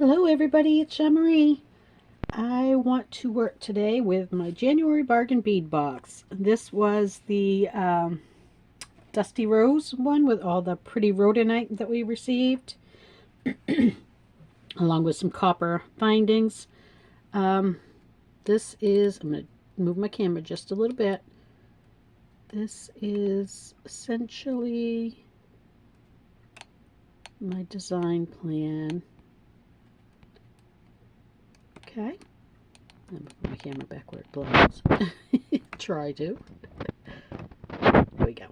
Hello everybody, it's Jean-Marie. I want to work today with my January Bargain Bead Box. This was the Dusty Rose one with all the pretty rhodonite that we received, along with some copper findings. This is, I'm going to move my camera just a little bit. This is essentially my design plan. Okay, I'm put my camera back where it belongs. Try to. There we go.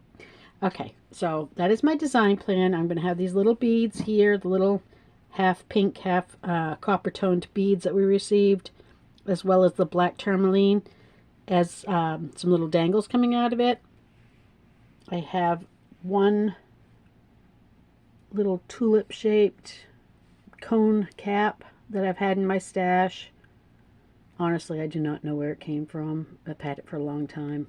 Okay, so that is my design plan. I'm going to have these little beads here, the little half pink, half copper toned beads that we received, as well as the black tourmaline as some little dangles coming out of it. I have one little tulip shaped cone cap that I've had in my stash. Honestly, I do not know where it came from. I've had it for a long time.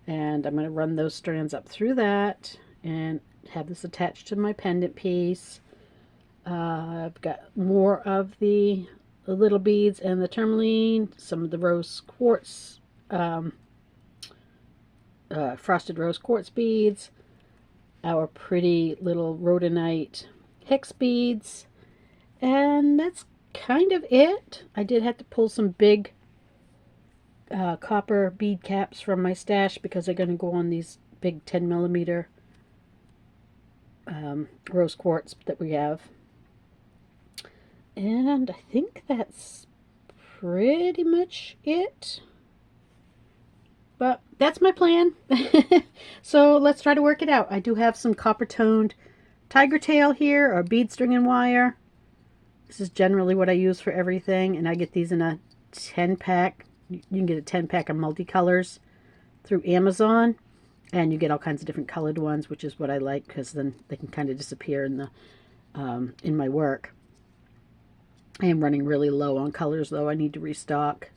And I'm going to run those strands up through that and have this attached to my pendant piece. I've got more of the little beads and the tourmaline, some of the rose quartz, frosted rose quartz beads, our pretty little rhodonite hex beads, and that's kind of it. I did have to pull some big copper bead caps from my stash because they're going to go on these big 10mm rose quartz that we have. And I think that's pretty much it. But that's my plan. So let's try to work it out. I do have some copper toned tiger tail here, or bead string and wire. This is generally what I use for everything, and I get these in a 10-pack. You can get a 10-pack of multicolors through Amazon, and you get all kinds of different colored ones, which is what I like because then they can kind of disappear in the in my work. I am running really low on colors, though. I need to restock.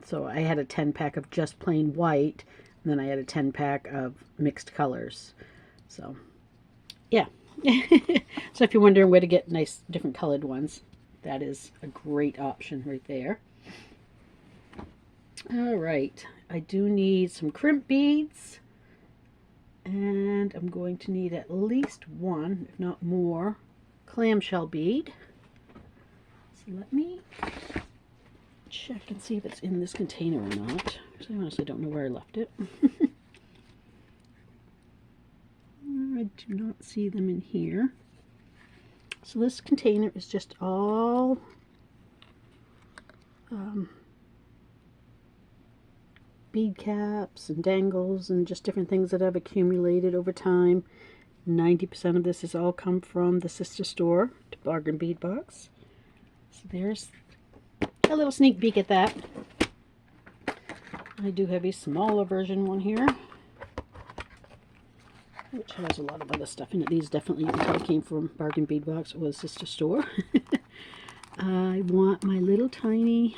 So I had a 10-pack of just plain white, and then I had a 10-pack of mixed colors. So, yeah. So if you're wondering where to get nice different colored ones, that is a great option right there. All right, I do need some crimp beads, and I'm going to need at least one, if not more, clamshell bead. So let me check and see if it's in this container or not, because I honestly don't know where I left it. I do not see them in here. So this container is just all bead caps and dangles and just different things that I've accumulated over time. 90% of this has all come from the sister store to Bargain Bead Box. So there's a little sneak peek at that. I do have a smaller version one here, which has a lot of other stuff in it. These definitely, you can tell, came from Bargain Bead Box or the sister store. I want my little tiny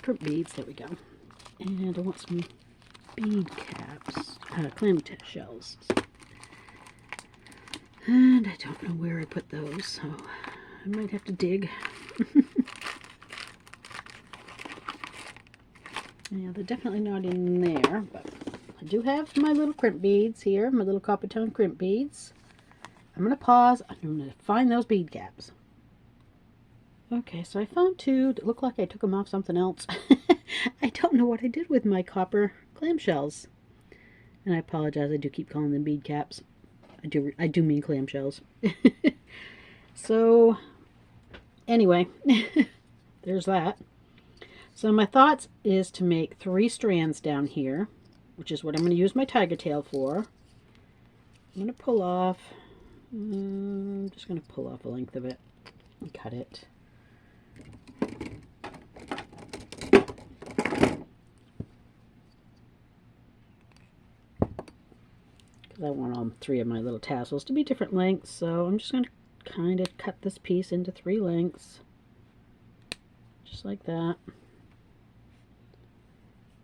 crimp beads. There we go. And I want some bead caps, clam shells. And I don't know where I put those, so I might have to dig. Yeah, they're definitely not in there, but I do have my little crimp beads here, my little copper tone crimp beads. I'm going to pause. I'm going to find those bead caps. Okay, so I found two that look like I took them off something else. I don't know what I did with my copper clamshells. And I apologize, I do keep calling them bead caps. I do mean clamshells. So, anyway, there's that. So my thoughts is to make 3 strands down here, which is what I'm going to use my tiger tail for. I'm going to pull off, I'm just going to pull off a length of it and cut it. Because I want all 3 of my little tassels to be different lengths, so I'm just going to kind of cut this piece into 3 lengths, just like that.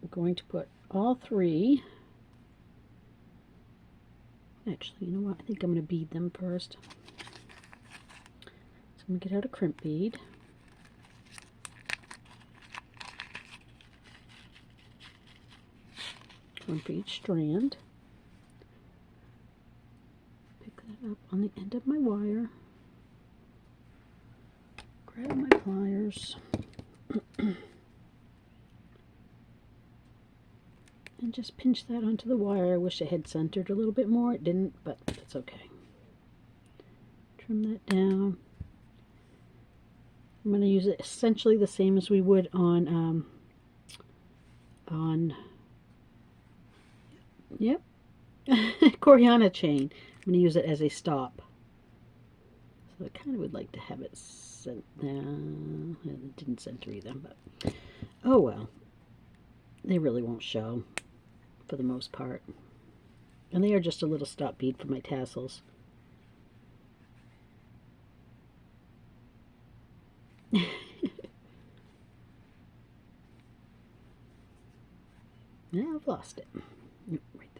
I'm going to put all 3 Actually, you know what? I think I'm going to bead them first. So I'm going to get out a crimp bead. One for each strand. Pick that up on the end of my wire. Grab my pliers. And just pinch that onto the wire. I wish it had centered a little bit more. It didn't, but it's okay. Trim that down. I'm going to use it essentially the same as we would on yep, Coriana chain. I'm going to use it as a stop. So I kind of would like to have it cent. It didn't center either, but oh well. They really won't show for the most part. And they are just a little stop bead for my tassels. Yeah, I've lost it. Right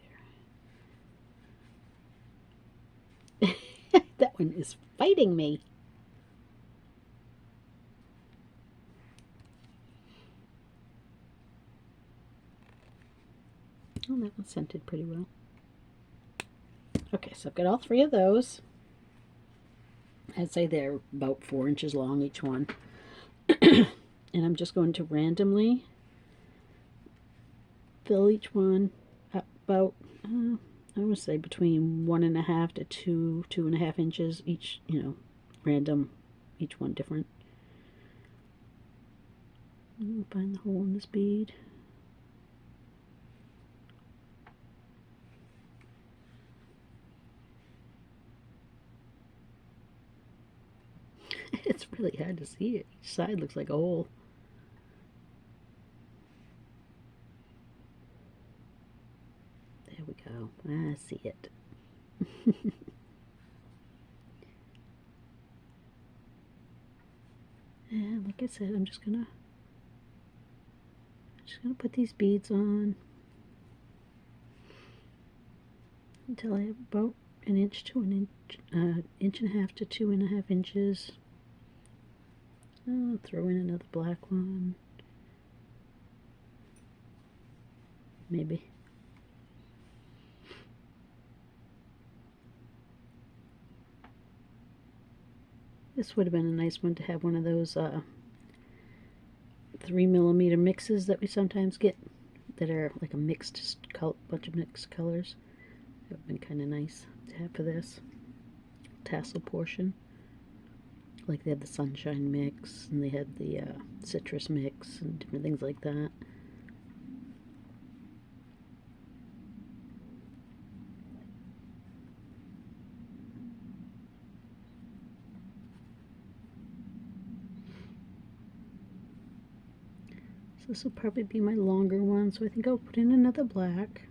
there. That one is fighting me. Oh, that one's scented pretty well. Okay, so I've got all three of those. I'd say they're about 4 inches long each one. And I'm just going to randomly fill each one up about, I would say between 1.5 to 2.5 inches each, you know, random, each one different. Find the hole in this bead. It's really hard to see it. Each side looks like a hole. There we go. I see it. And like I said, I'm just gonna put these beads on until I have about an inch to an inch and a half to 2.5 inches. I'll throw in another black one. Maybe. This would have been a nice one to have one of those 3mm mixes that we sometimes get that are like a mixed bunch of mixed colors. That would have been kind of nice to have for this tassel portion. Like they had the sunshine mix and they had the citrus mix and different things like that. So this will probably be my longer one, so I think I'll put in another black.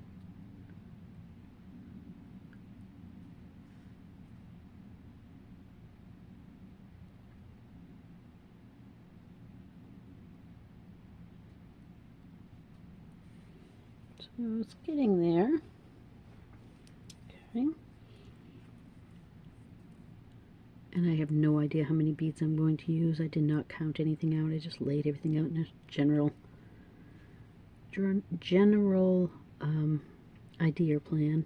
So it's getting there. Okay. And I have no idea how many beads I'm going to use. I did not count anything out. I just laid everything out in a general idea or plan.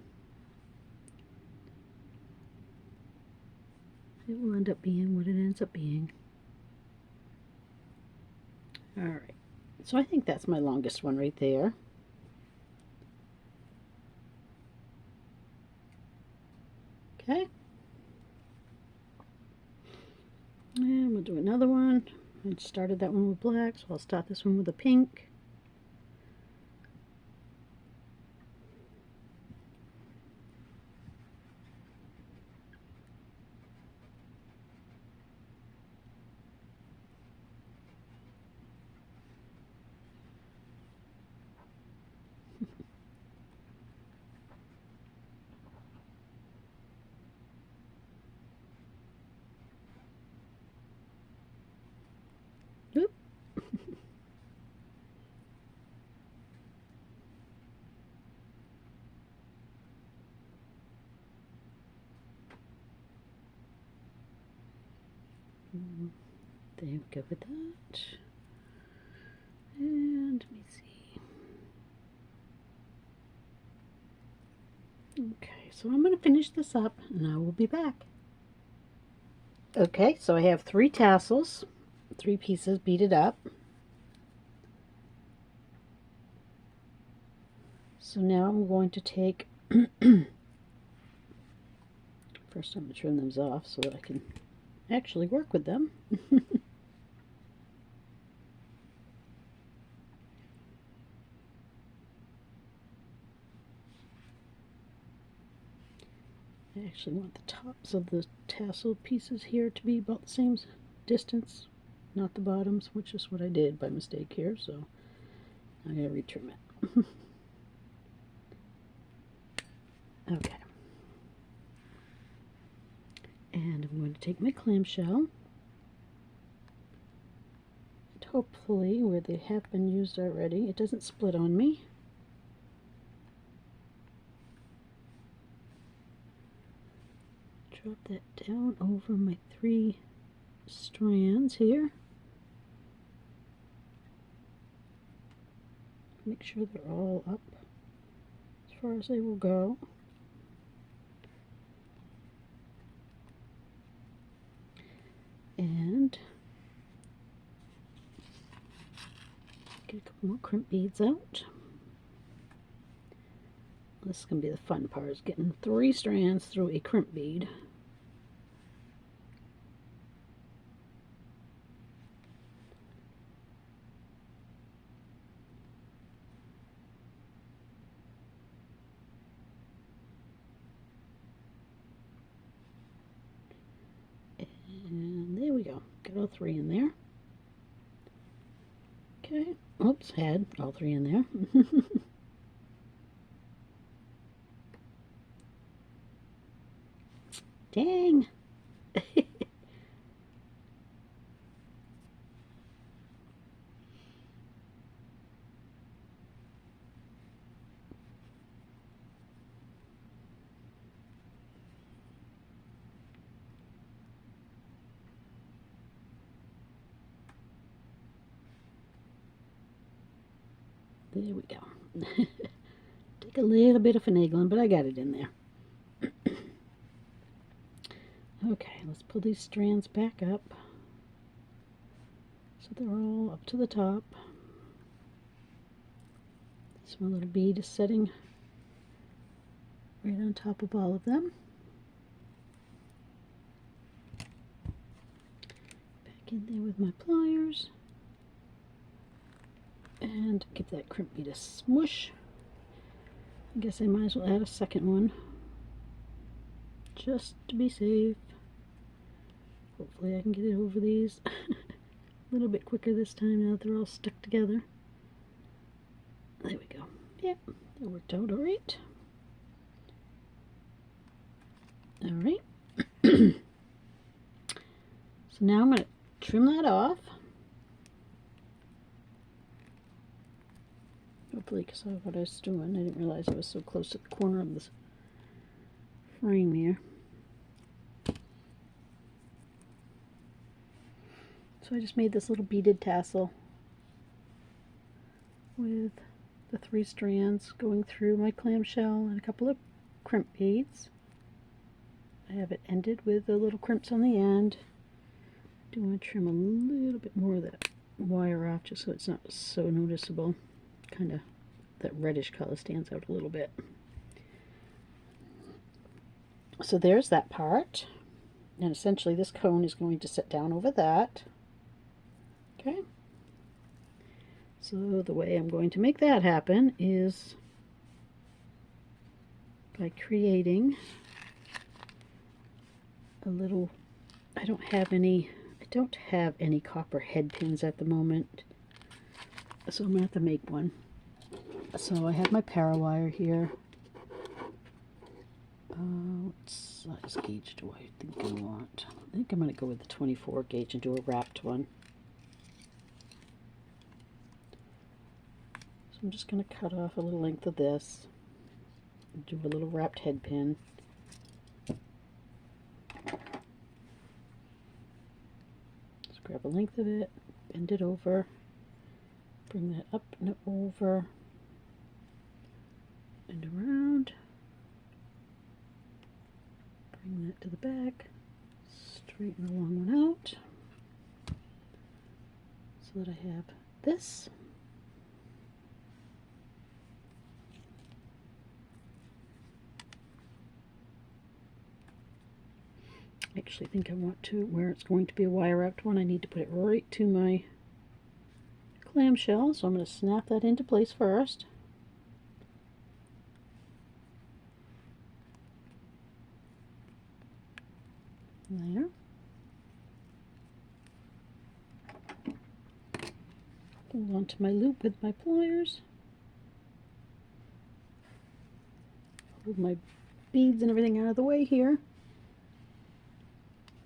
It will end up being what it ends up being. Alright, so I think that's my longest one right there. Okay. And we'll do another one. I started that one with black, so I'll start this one with a pink. Oop. There we go with that. And let me see. Okay, so I'm going to finish this up and I will be back. Okay, so I have 3 tassels, 3 pieces beaded up. So now I'm going to take, first I'm going to trim those off so that I can actually work with them. I actually want the tops of the tassel pieces here to be about the same distance, not the bottoms, which is what I did by mistake here, so I'm going to retrim it. Okay. And I'm going to take my clamshell, and hopefully where they have been used already, it doesn't split on me. Drop that down over my 3 strands here. Make sure they're all up as far as they will go. And get a couple more crimp beads out. This is going to be the fun part, is getting 3 strands through a crimp bead. And there we go. Got all 3 in there. Okay. Oops, had all 3 in there. Dang. There we go. Take a little bit of finagling, but I got it in there. Okay, let's pull these strands back up so they're all up to the top. This one little bead is setting right on top of all of them. Back in there with my pliers. And give that crimp bead a smush. I guess I might as well add a second one, just to be safe. Hopefully I can get it over these a little bit quicker this time now that they're all stuck together. There we go. Yep, that worked out alright. Alright. So now I'm going to trim that off. Hopefully, because of what I was doing, I didn't realize I was so close to the corner of this frame here. So I just made this little beaded tassel with the 3 strands going through my clamshell and a couple of crimp beads. I have it ended with the little crimps on the end. I do want to trim a little bit more of that wire off just so it's not so noticeable. Kind of that reddish color stands out a little bit. So there's that part, and essentially this cone is going to sit down over that. Okay, so the way I'm going to make that happen is by creating a little, I don't have any copper head pins at the moment, so I'm going to have to make one. So I have my parawire here. What size gauge do I think I want? I think I'm going to go with the 24 gauge and do a wrapped one. So I'm just going to cut off a little length of this, do a little wrapped head pin. grab a length of it, bend it over, bring that up and over, and around, bring that to the back, straighten the long one out so that I have this. I actually think I want to, where it's going to be a wire wrapped one, I need to put it right to my clamshell, so I'm going to snap that into place first. There. Hold on to my loop with my pliers. Hold my beads and everything out of the way here.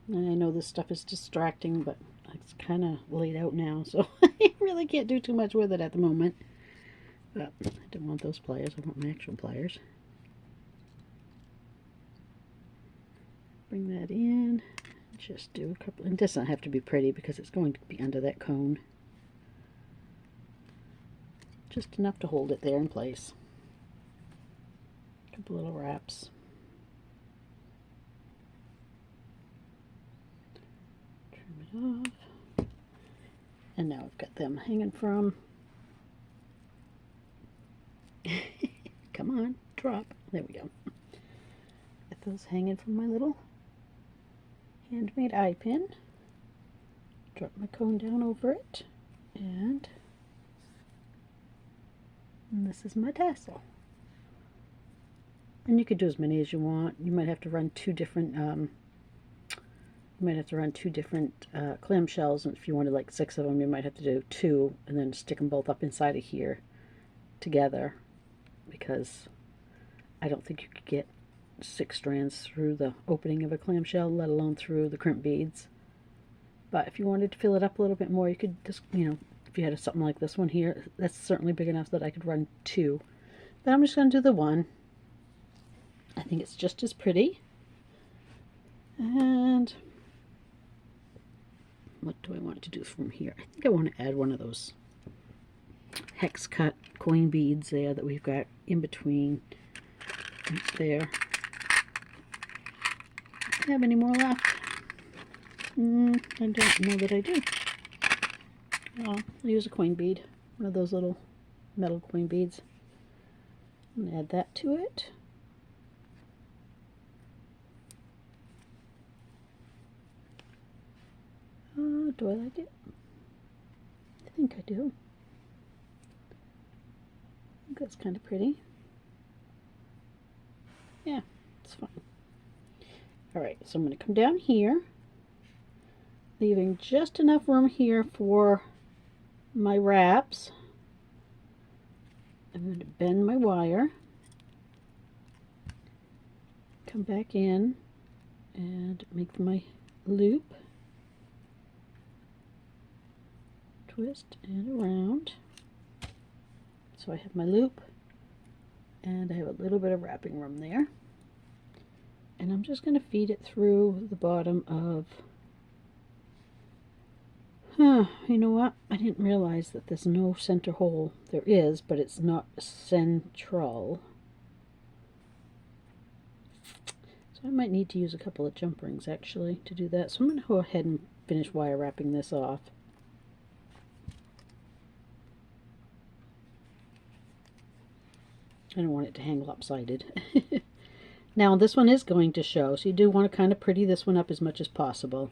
And I know this stuff is distracting, but it's kind of laid out now, so I really can't do too much with it at the moment. But I don't want those pliers, I want my actual pliers. Bring that in, just do a couple, and it doesn't have to be pretty because it's going to be under that cone. Just enough to hold it there in place. A couple little wraps. Trim it off. And now I've got them hanging from. Come on, drop. There we go. Got those hanging from my little handmade eye pin. Drop my cone down over it, and this is my tassel. And you could do as many as you want. You might have to run two different clamshells, and if you wanted like 6 of them, you might have to do 2 and then stick them both up inside of here together, because I don't think you could get 6 strands through the opening of a clamshell, let alone through the crimp beads. But if you wanted to fill it up a little bit more, you could just, you know, if you had something like this one here, that's certainly big enough that I could run 2. But I'm just going to do the 1. I think it's just as pretty. And what do I want to do from here? I think I want to add one of those hex cut coin beads there that we've got in between. Right there. Do I have any more left? I don't know that I do. I'll use a coin bead, one of those little metal coin beads. I'm going to add that to it. Do I like it? I think I do. I think that's kind of pretty. Yeah, it's fine. Alright, so I'm going to come down here, leaving just enough room here for my wraps. I'm going to bend my wire, come back in and make my loop, twist and around. So I have my loop and I have a little bit of wrapping room there. And I'm just going to feed it through the bottom of, you know what? I didn't realize that there's no center hole. There is, but it's not central. So I might need to use a couple of jump rings actually to do that. So I'm going to go ahead and finish wire wrapping this off. I don't want it to hang lopsided. Now this one is going to show, so you do want to kind of pretty this one up as much as possible.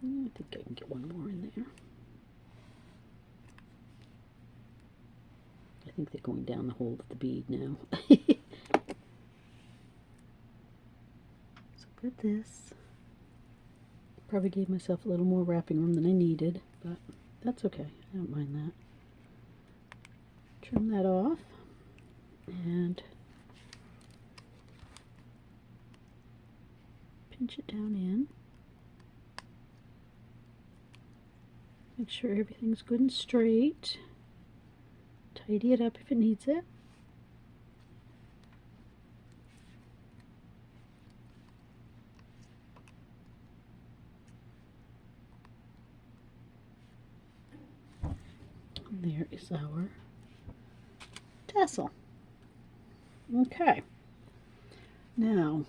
I think I can get one more in there. I think they're going down the hole of the bead now. So put this. Probably gave myself a little more wrapping room than I needed, but that's okay. I don't mind that. Trim that off and pinch it down in. Make sure everything's good and straight. Tidy it up if it needs it. there is our tassel. Okay. Now,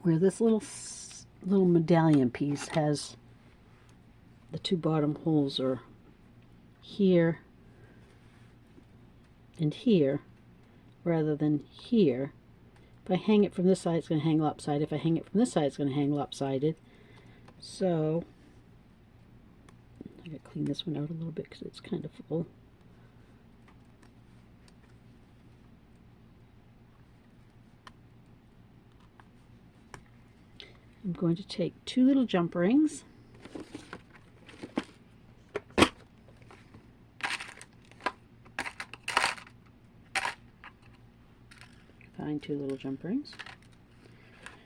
where this little medallion piece has the two bottom holes are here and here rather than here. If I hang it from this side, it's going to hang lopsided. If I hang it from this side, it's going to hang lopsided. So I got to clean this one out a little bit because it's kind of full. I'm going to take two little jump rings. Find two little jump rings.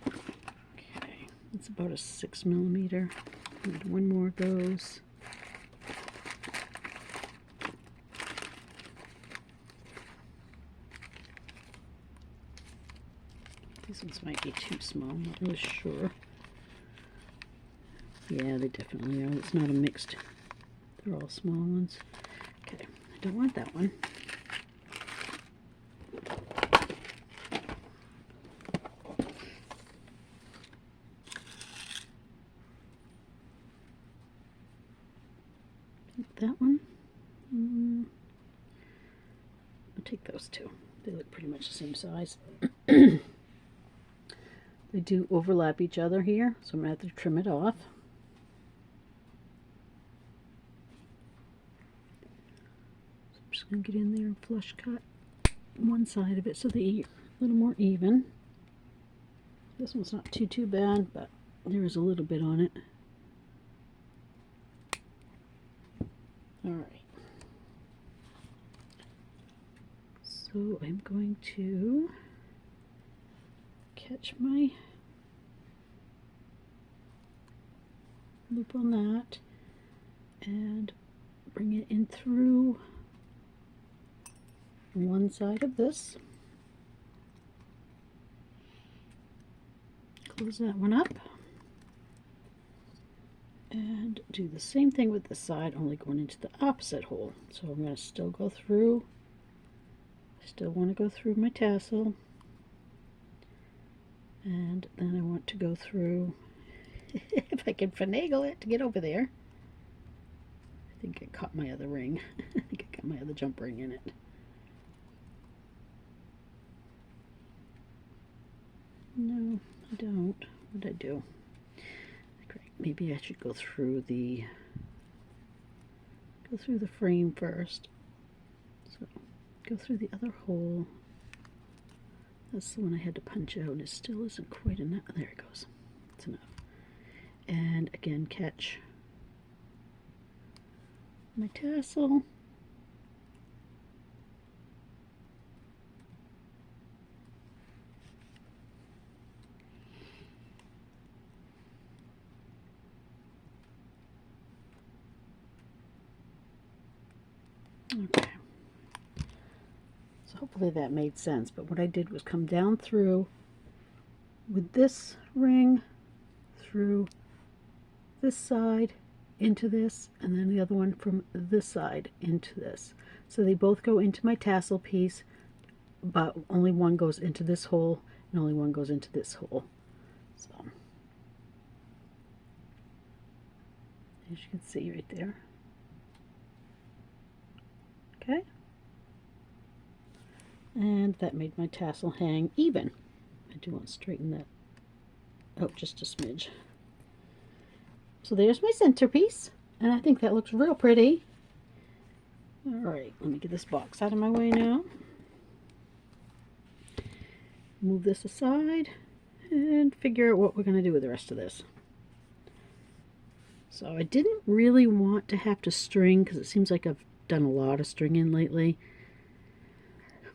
Okay, it's about a 6mm. Need one more of those. These ones might be too small, I'm not really sure. Yeah, they definitely are. It's not a mixed, they're all small ones. Okay, I don't want that one. That one. I'll take those two. They look pretty much the same size. They do overlap each other here, so I'm going to have to trim it off. So I'm just going to get in there and flush cut one side of it so they're a little more even. This one's not too bad, but there is a little bit on it. Alright. So I'm going to catch my loop on that and bring it in through one side of this. Close that one up and do the same thing with this side, only going into the opposite hole. So I'm going to still go through, still want to go through my tassel, and then I want to go through, if I can finagle it to get over there. I think I caught my other ring. I think I got my other jump ring in it. No, I don't. What did I do? Great. Maybe I should go through the frame first. So go through the other hole. That's the one I had to punch out. It still isn't quite enough. There it goes. It's enough. And again, catch my tassel. Okay. So hopefully that made sense. But what I did was come down through with this ring through this side into this, and then the other one from this side into this. So they both go into my tassel piece, but only one goes into this hole and only one goes into this hole. So as you can see right there. Okay. And that made my tassel hang even. I do want to straighten that out just a smidge. So there's my centerpiece, and I think that looks real pretty. Alright, let me get this box out of my way now. Move this aside and figure out what we're going to do with the rest of this. So I didn't really want to have to string because it seems like I've done a lot of stringing lately.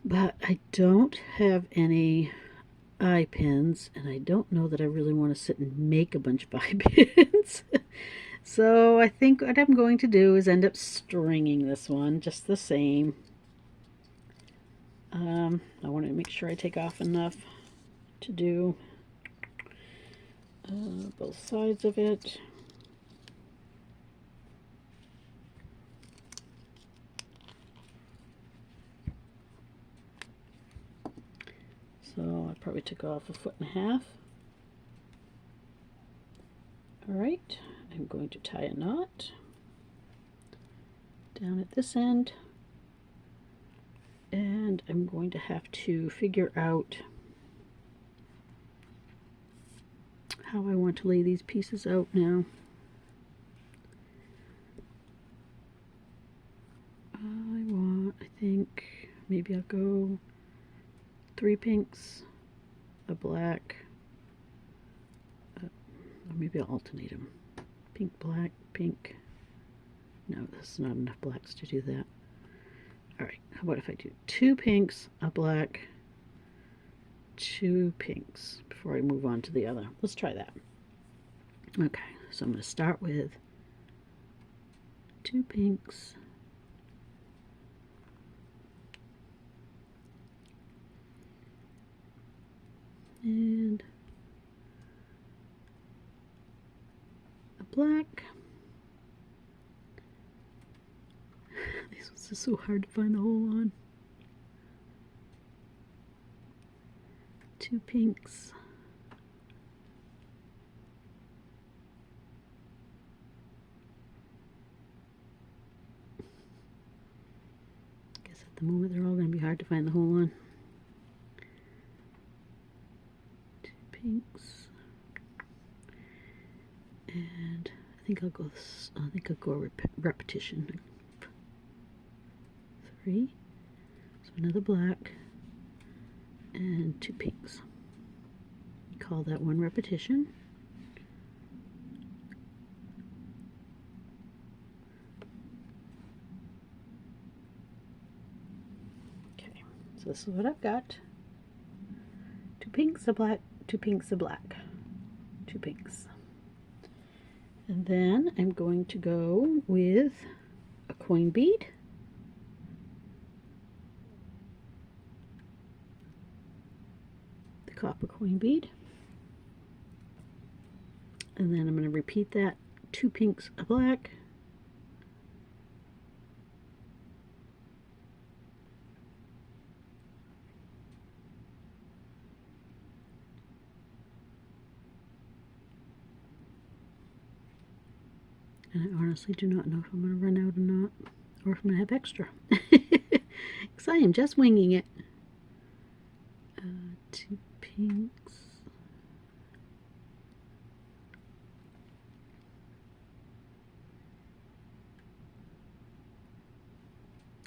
But I don't have any eye pins, and I don't know that I really want to sit and make a bunch of eye pins. So I think what I'm going to do is end up stringing this one just the same. I want to make sure I take off enough to do both sides of it. So I probably took off 1.5 feet. Alright, I'm going to tie a knot down at this end, and I'm going to have to figure out how I want to lay these pieces out now. I think maybe I'll go 3 pinks, a black, or maybe I'll alternate them. Pink, black, pink. No, that's not enough blacks to do that. Alright, how about if I do 2 pinks, a black, 2 pinks before I move on to the other. Let's try that. Okay, so I'm going to start with 2 pinks, and a black. This was just so hard to find the hole on. 2 pinks. Guess at the moment they're all going to be hard to find the hole on. 2 pinks. And I think I'll go repetition. 3. So another black and 2 pinks. Call that one repetition. Okay, so this is what I've got. 2 pinks, a black, 2 pinks, a black, 2 pinks. And then I'm going to go with a coin bead. The copper coin bead. And then I'm going to repeat that. 2 pinks, a black. And I honestly do not know if I'm going to run out or not, or if I'm going to have extra. Because I am just winging it. 2 pinks.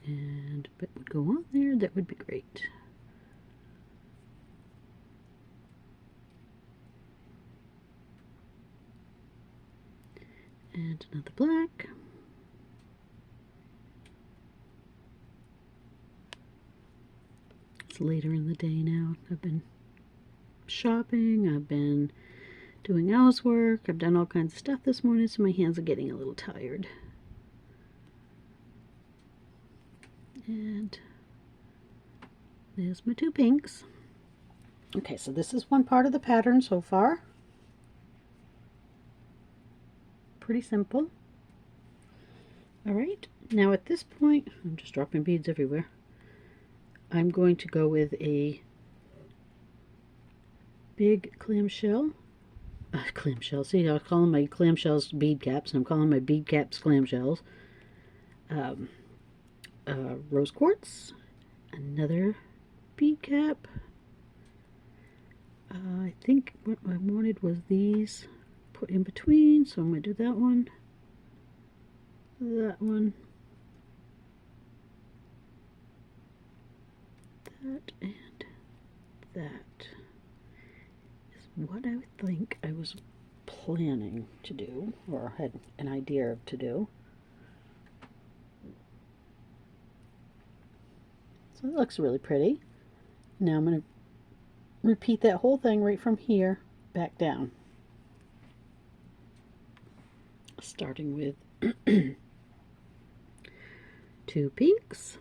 And if it would go on there, that would be great. And another black. It's later in the day now. I've been shopping, I've been doing housework, I've done all kinds of stuff this morning, so my hands are getting a little tired. And there's my 2 pinks. Okay, so this is one part of the pattern so far. Pretty simple. Alright, now at this point, I'm just dropping beads everywhere. I'm going to go with a big clamshell. Clamshell. See, I was calling my clamshells bead caps, and I'm calling my bead caps clamshells. Rose quartz. Another bead cap. I think what I wanted was these put in between, so I'm going to do that one, that one, that, and that is what I think I was planning to do, or had an idea to do. So it looks really pretty. Now I'm going to repeat that whole thing right from here back down. Starting with 2 pinks,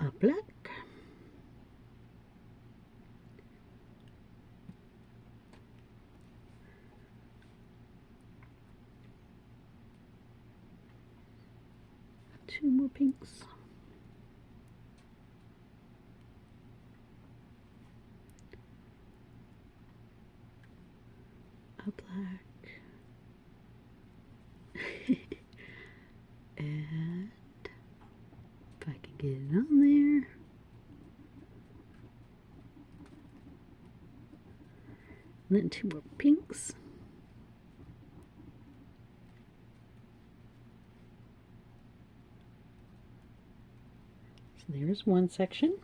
a black, 2 more pinks. A black. And if I can get it on there. And then 2 more pinks. So there's one section.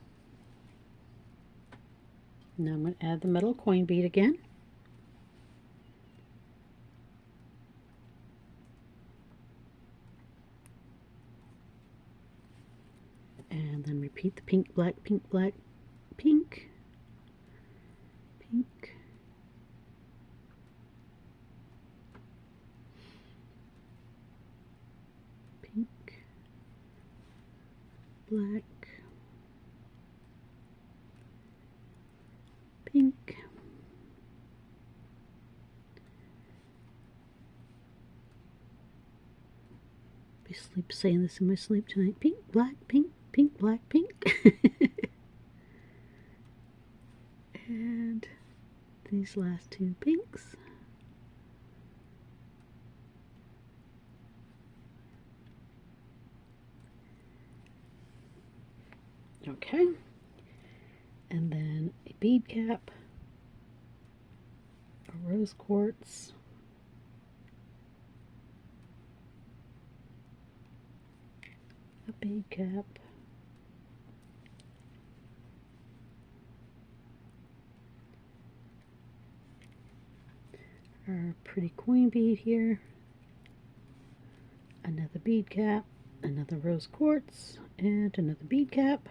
Now I'm going to add the metal coin bead again. And then repeat the pink, black, pink, black, pink, pink, pink, black, pink, be sleep saying this in my sleep tonight. Pink, black, pink, pink, black, pink. And these last 2 pinks. Okay, and then a bead cap, a rose quartz, a bead cap, our pretty coin bead here, another bead cap, another rose quartz, and another bead cap.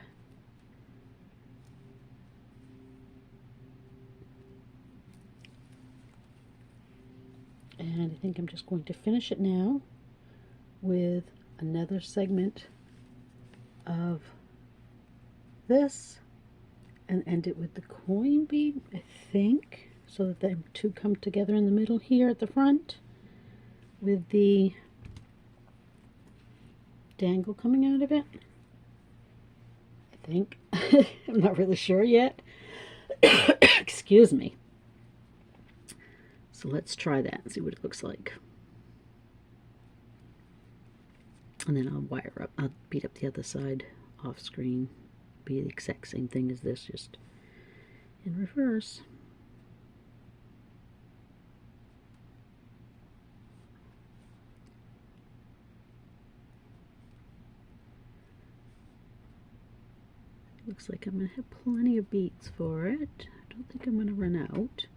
And I think I'm just going to finish it now with another segment of this and end it with the coin bead, I think, so that the 2 come together in the middle here at the front with the dangle coming out of it. I think. I'm not really sure yet. Excuse me. So let's try that and see what it looks like. And then I'll beat up the other side off screen. Be the exact same thing as this, just in reverse. Looks like I'm going to have plenty of beads for it. I don't think I'm going to run out.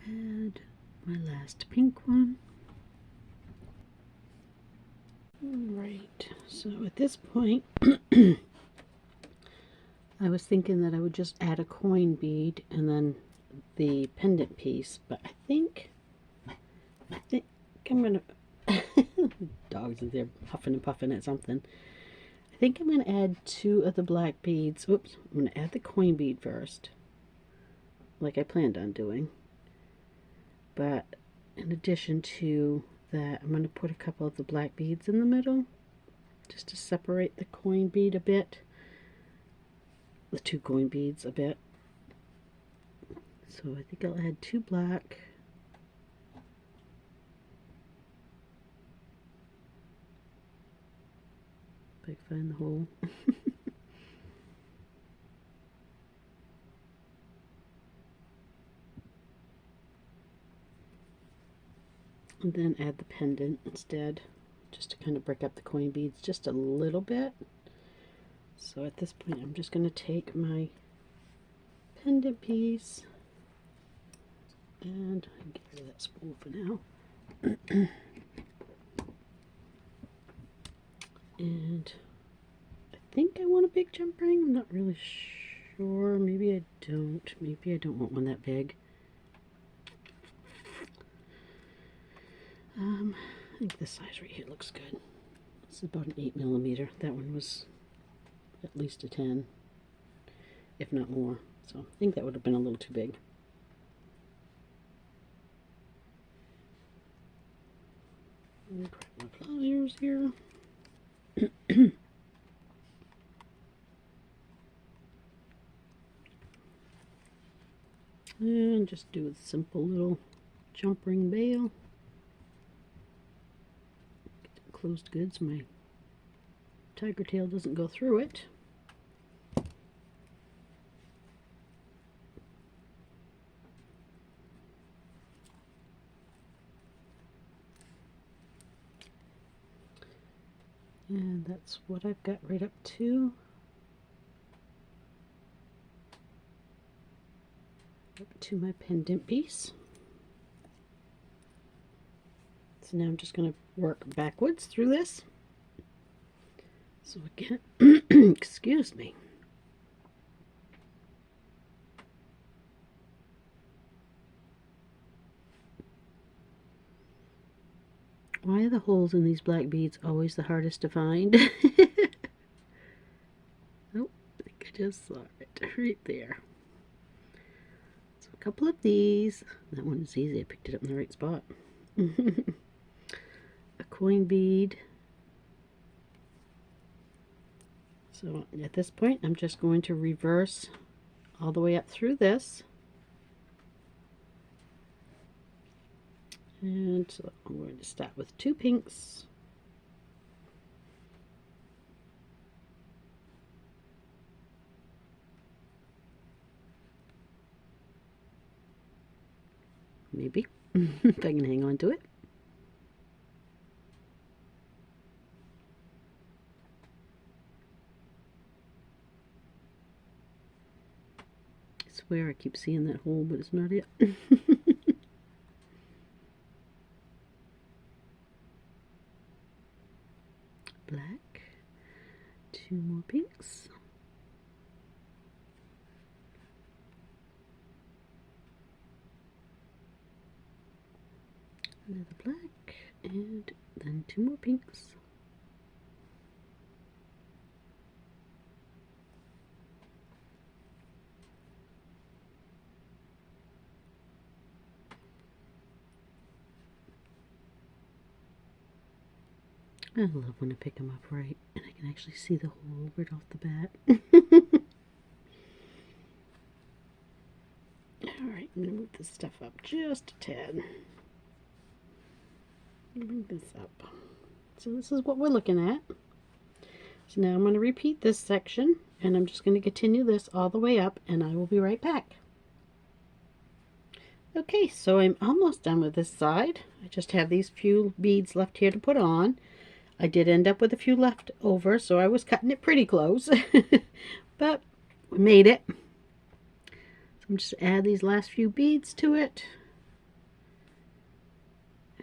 And my last pink one. Right, so at this point I was thinking that I would just add a coin bead and then the pendant piece, but I think I'm gonna dogs in there huffing and puffing at something. I think I'm gonna add 2 of the black beads. Oops, I'm gonna add the coin bead first, like I planned on doing. But in addition to that, I'm going to put a couple of the black beads in the middle just to separate the coin bead a bit, the 2 coin beads a bit. So I think I'll add 2 black, if I can find the hole. And then add the pendant instead, just to kind of break up the coin beads just a little bit. So at this point I'm just going to take my pendant piece and get rid of that spool for now. And I think I want a big jump ring. I'm not really sure. Maybe I don't. Maybe I don't want one that big. think this size right here looks good. This is about an 8mm. That one was at least a 10, if not more. So I think that would have been a little too big. Grab my pliers here. And just do a simple little jump ring bail. Get it closed good so my tiger tail doesn't go through it. And that's what I've got right up to. My pendant piece. So now I'm just going to work backwards through this. So again, excuse me. Why are the holes in these black beads always the hardest to find? Oh, I think I just saw it right there. So a couple of these. That one is easy. I picked it up in the right spot. A coin bead. So at this point, I'm just going to reverse all the way up through this. And so I'm going to start with 2 pinks. Maybe, if I can hang on to it. I swear I keep seeing that hole, but it's not it. Black, 2 more pinks. Another black, and then 2 more pinks. I love when I pick them up right and I can actually see the hole right off the bat. Alright, I'm going to move this stuff up just a tad. Bring this up. So this is what we're looking at. So now I'm going to repeat this section and I'm just going to continue this all the way up and I will be right back. Okay, so I'm almost done with this side. I just have these few beads left here to put on. I did end up with a few left over, so I was cutting it pretty close. But we made it. So I'm just add these last few beads to it.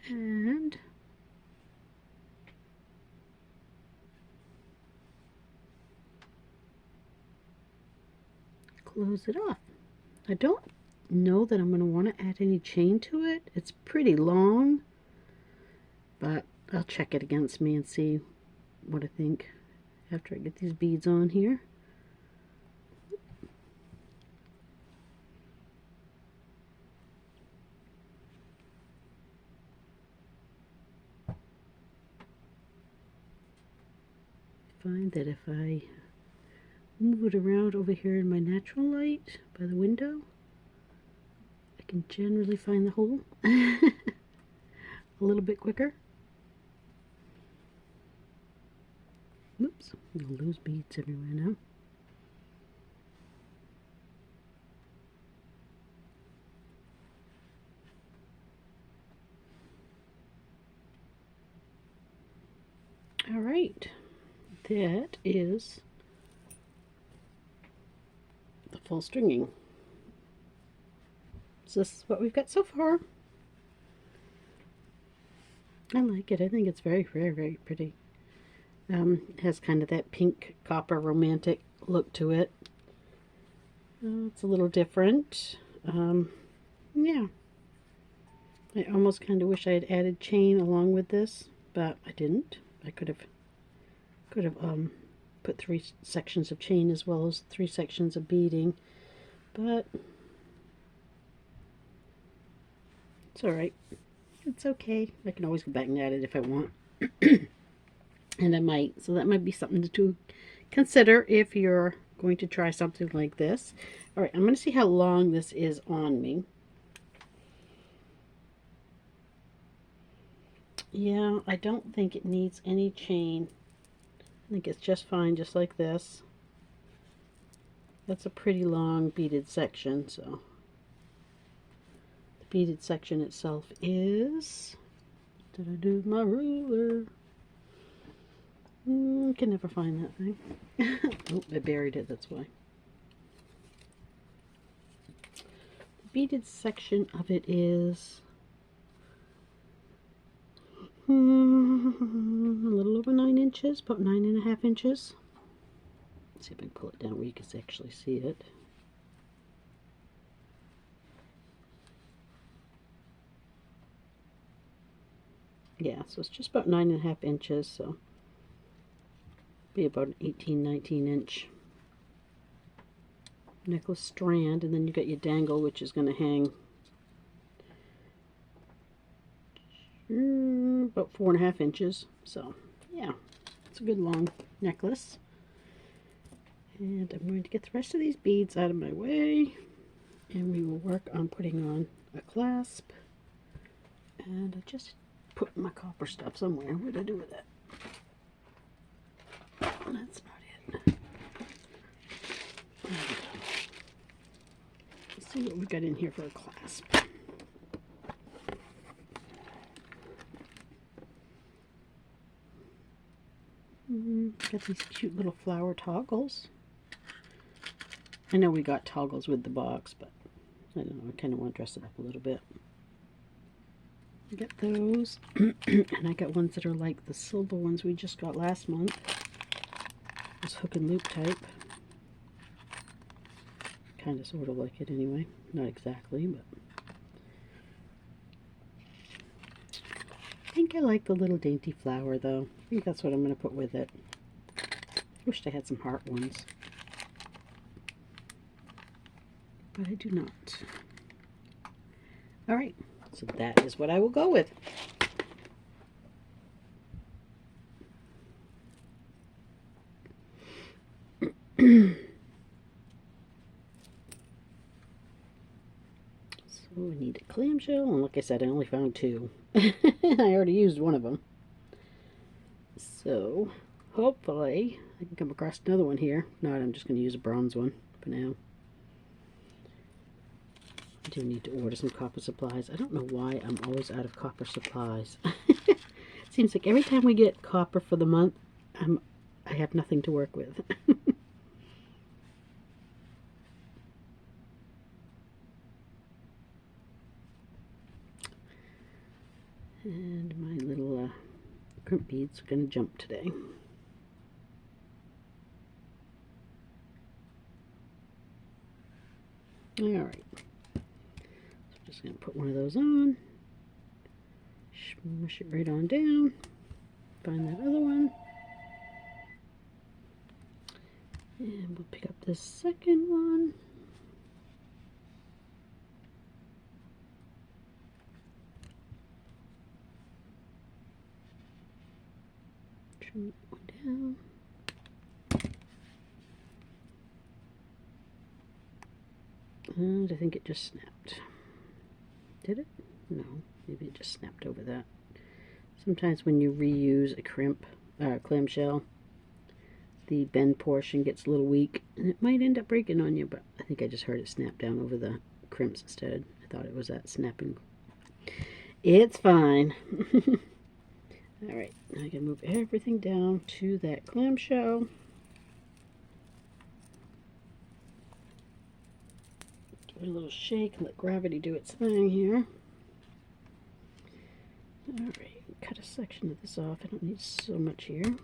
And close it off. I don't know that I'm going to want to add any chain to it. It's pretty long, but I'll check it against me and see what I think after I get these beads on here. Find that if I move it around over here in my natural light by the window, I can generally find the hole a little bit quicker. Oops, I'll lose beads everywhere now. All right, that is the full stringing. So this is what we've got so far. I like it. I think it's very, very, very pretty. It has kind of that pink copper romantic look to it. It's a little different. Yeah, I almost kind of wish I had added chain along with this, but I didn't. I could have put 3 sections of chain as well as 3 sections of beading, but it's alright. It's okay. I can always go back and add it if I want. And I might. So that might be something to consider if you're going to try something like this. Alright, I'm going to see how long this is on me. Yeah, I don't think it needs any chain. I think it's just fine, just like this. That's a pretty long beaded section, so the beaded section itself is... Did I do my ruler? Can never find that thing. Oh, I buried it, that's why. The beaded section of it is a little over 9 inches, about 9.5 inches. Let's see if I can pull it down where you can actually see it. Yeah, so it's just about 9.5 inches, so be about an 18-19 inch necklace strand, and then you got your dangle, which is going to hang about 4.5 inches. So yeah, it's a good long necklace. And I'm going to get the rest of these beads out of my way, and we will work on putting on a clasp. And I just put my copper stuff somewhere. What did I do with that? That's not it. Let's see what we got in here for a clasp. Got these cute little flower toggles. I know we got toggles with the box, but I don't know, I kind of want to dress it up a little bit. I got those, and I got ones that are like the silver ones we just got last month. This hook and loop type. Kind of sort of like it anyway. Not exactly, but I think I like the little dainty flower though. I think that's what I'm going to put with it. Wished I had some heart ones, but I do not. Alright, so that is what I will go with. So we need a clamshell, and like I said, I only found 2. I already used one of them. So hopefully I can come across another one here. If not, I'm just going to use a bronze one for now. I do need to order some copper supplies. I don't know why I'm always out of copper supplies. It seems like every time we get copper for the month, I have nothing to work with. And my little crimp beads are going to jump today. Alright. So I'm just going to put one of those on. Smush it right on down. Find that other one. And we'll pick up this second one. Trim that one down. And I think it just snapped. Did it? No, maybe it just snapped over that. Sometimes when you reuse a clamshell, the bend portion gets a little weak, and it might end up breaking on you, but I think I just heard it snap down over the crimps instead. I thought it was that snapping. It's fine. Alright, I can move everything down to that clamshell. Give it a little shake and let gravity do its thing here. Alright, cut a section of this off. I don't need so much here.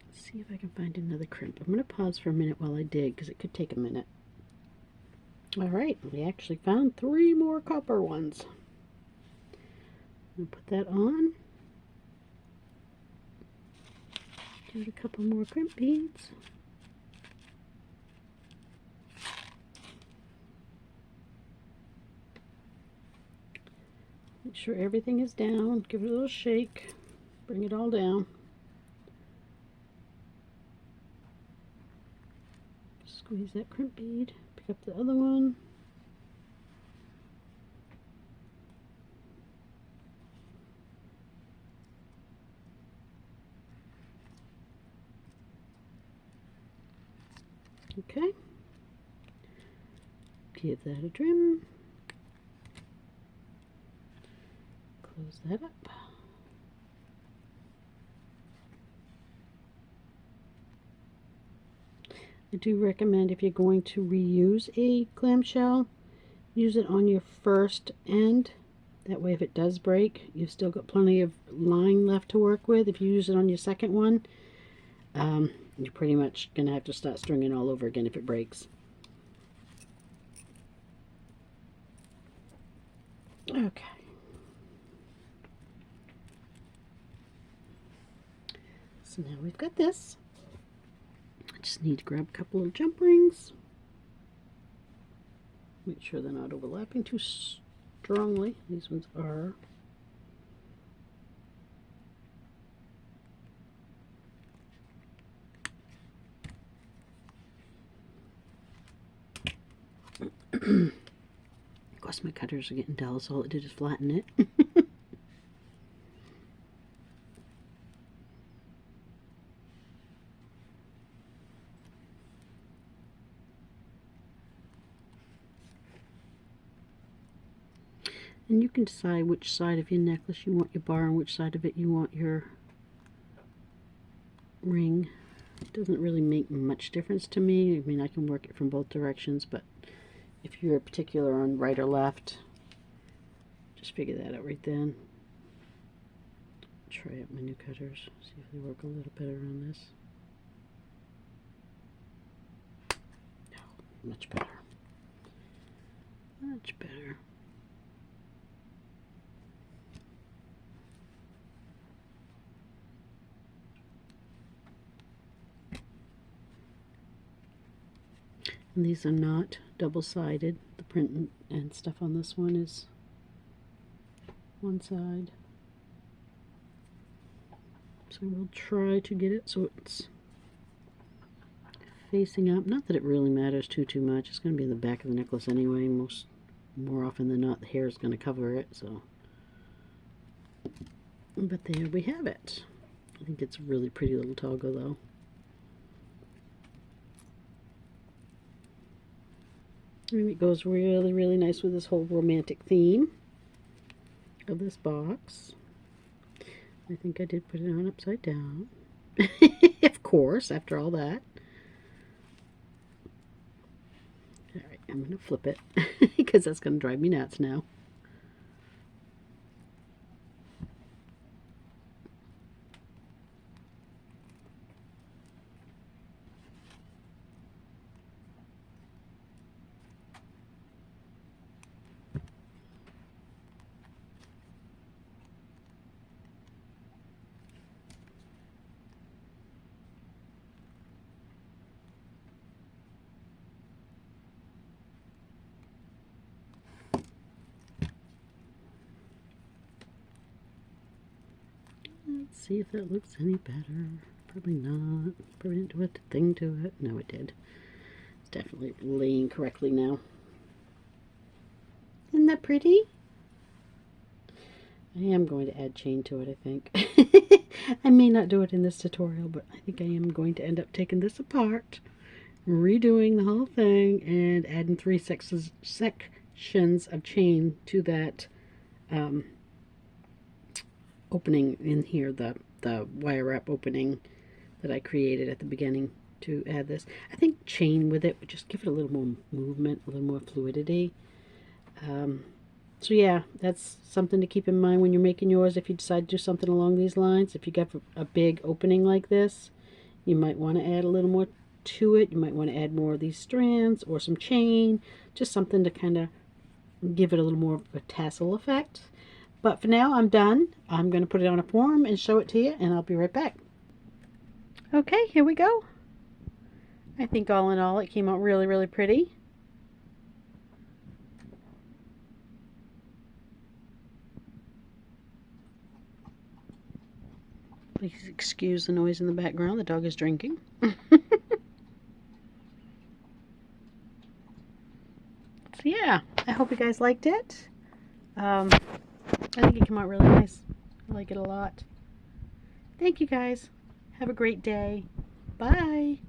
Let's see if I can find another crimp. I'm going to pause for a minute while I dig because it could take a minute. All right, we actually found 3 more copper ones. I'll put that on. Give it a couple more crimp beads. Make sure everything is down. Give it a little shake. Bring it all down. Squeeze that crimp bead. Pick up the other one. Okay. Give that a trim. Close that up. I do recommend, if you're going to reuse a clamshell, use it on your first end. That way if it does break, you've still got plenty of line left to work with. If you use it on your second one, you're pretty much going to have to start stringing all over again if it breaks. Okay. So now we've got this. I just need to grab a couple of jump rings. Make sure they're not overlapping too strongly. These ones are. Of course my cutters are getting dull, so all it did is flatten it. And you can decide which side of your necklace you want your bar and which side of it you want your ring. It doesn't really make much difference to me. I mean, I can work it from both directions, but if you're particular on right or left, just figure that out right then. Try out my new cutters, see if they work a little better on this. No, much better. Much better. And these are not double-sided. The print and stuff on this one is one side. So we'll try to get it so it's facing up. Not that it really matters too much. It's going to be in the back of the necklace anyway. More often than not, the hair is going to cover it. So, but there we have it. I think it's a really pretty little toggle, though. And it goes really, really nice with this whole romantic theme of this box. I think I did put it on upside down. Of course, after all that. Alright, I'm going to flip it because that's going to drive me nuts now. Let's see if that looks any better. Probably not. Probably didn't do a thing to it. No, it did. It's definitely laying correctly now. Isn't that pretty? I am going to add chain to it, I think. I may not do it in this tutorial, but I think I am going to end up taking this apart, redoing the whole thing, and adding 3 sections of chain to that opening in here, the wire wrap opening that I created at the beginning to add this. I think chain with it would just give it a little more movement, a little more fluidity. So yeah, that's something to keep in mind when you're making yours. If you decide to do something along these lines, if you got a big opening like this, you might want to add a little more to it. You might want to add more of these strands or some chain, just something to kind of give it a little more of a tassel effect. But for now, I'm done. I'm going to put it on a form and show it to you, and I'll be right back. Okay, here we go. I think all in all, it came out really, really pretty. Please excuse the noise in the background. The dog is drinking. So yeah, I hope you guys liked it. I think it came out really nice. I like it a lot. Thank you guys. Have a great day. Bye.